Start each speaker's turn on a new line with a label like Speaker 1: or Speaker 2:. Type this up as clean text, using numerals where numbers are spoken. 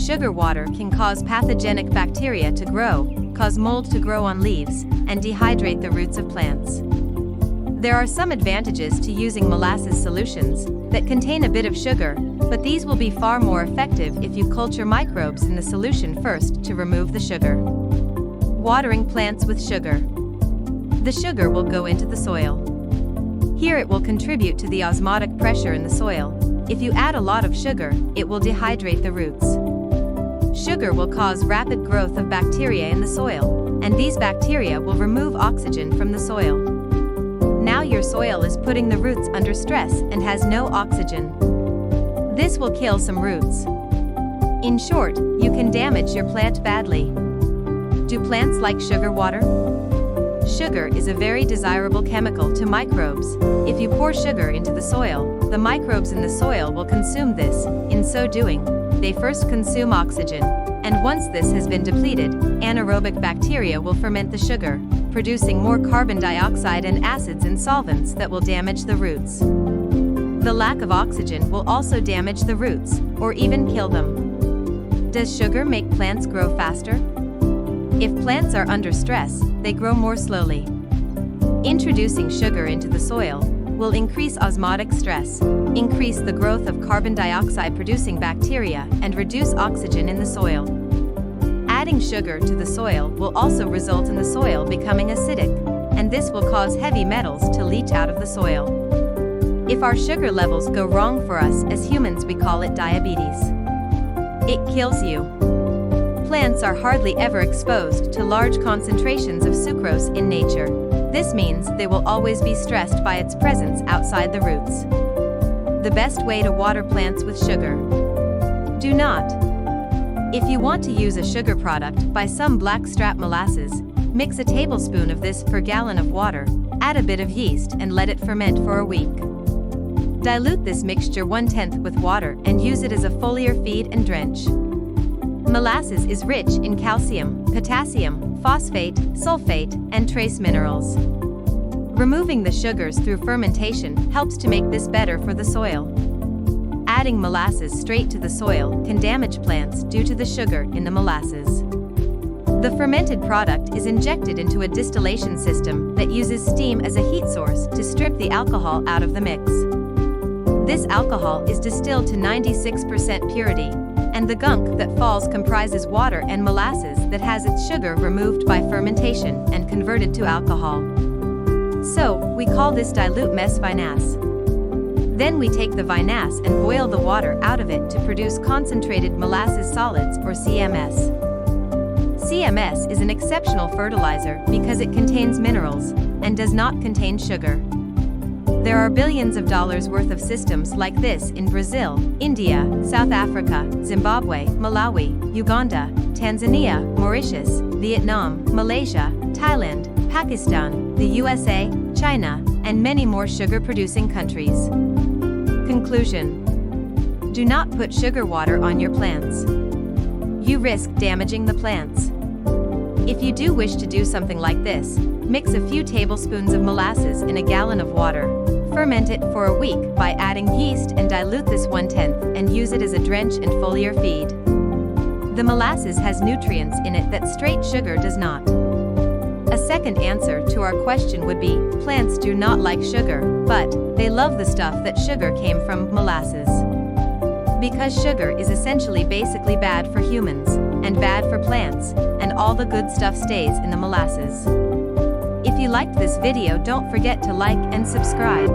Speaker 1: sugar water can cause pathogenic bacteria to grow, cause mold to grow on leaves, and dehydrate the roots of plants. There are some advantages to using molasses solutions that contain a bit of sugar, but these will be far more effective if you culture microbes in the solution first to remove the sugar. Watering plants with sugar. The sugar will go into the soil. Here it will contribute to the osmotic pressure in the soil. If you add a lot of sugar, it will dehydrate the roots. Sugar will cause rapid growth of bacteria in the soil, and these bacteria will remove oxygen from the soil. Now your soil is putting the roots under stress and has no oxygen. This will kill some roots. In short, you can damage your plant badly. Do plants like sugar water? Sugar is a very desirable chemical to microbes. If you pour sugar into the soil, the microbes in the soil will consume this. In so doing, they first consume oxygen, and once this has been depleted, anaerobic bacteria will ferment the sugar, producing more carbon dioxide and acids and solvents that will damage the roots. The lack of oxygen will also damage the roots, or even kill them. Does sugar make plants grow faster? If plants are under stress, they grow more slowly. Introducing sugar into the soil will increase osmotic stress, increase the growth of carbon dioxide producing bacteria, and reduce oxygen in the soil. Adding sugar to the soil will also result in the soil becoming acidic, and this will cause heavy metals to leach out of the soil. If our sugar levels go wrong for us as humans, we call it diabetes. It kills you. Plants are hardly ever exposed to large concentrations of sucrose in nature. This means they will always be stressed by its presence outside the roots. The best way to water plants with sugar. Do not. If you want to use a sugar product, buy some blackstrap molasses, mix a tablespoon of this per gallon of water, add a bit of yeast and let it ferment for a week. Dilute this mixture 1/10 with water and use it as a foliar feed and drench. Molasses is rich in calcium, potassium, phosphate, sulfate, and trace minerals. Removing the sugars through fermentation helps to make this better for the soil. Adding molasses straight to the soil can damage plants due to the sugar in the molasses. The fermented product is injected into a distillation system that uses steam as a heat source to strip the alcohol out of the mix. This alcohol is distilled to 96% purity, and the gunk that falls comprises water and molasses that has its sugar removed by fermentation and converted to alcohol. So, we call this dilute mess vinasse. Then we take the vinasse and boil the water out of it to produce concentrated molasses solids, or CMS. CMS is an exceptional fertilizer because it contains minerals and does not contain sugar. There are billions of dollars worth of systems like this in Brazil, India, South Africa, Zimbabwe, Malawi, Uganda, Tanzania, Mauritius, Vietnam, Malaysia, Thailand, Pakistan, the USA, China, and many more sugar-producing countries. Conclusion: do not put sugar water on your plants. You risk damaging the plants. If you do wish to do something like this, mix a few tablespoons of molasses in a gallon of water. Ferment it for a week by adding yeast and dilute this 1/10 and use it as a drench and foliar feed. The molasses has nutrients in it that straight sugar does not. A second answer to our question would be, plants do not like sugar, but they love the stuff that sugar came from, molasses. Because sugar is essentially basically bad for humans, and bad for plants, and all the good stuff stays in the molasses. If you liked this video, don't forget to like and subscribe.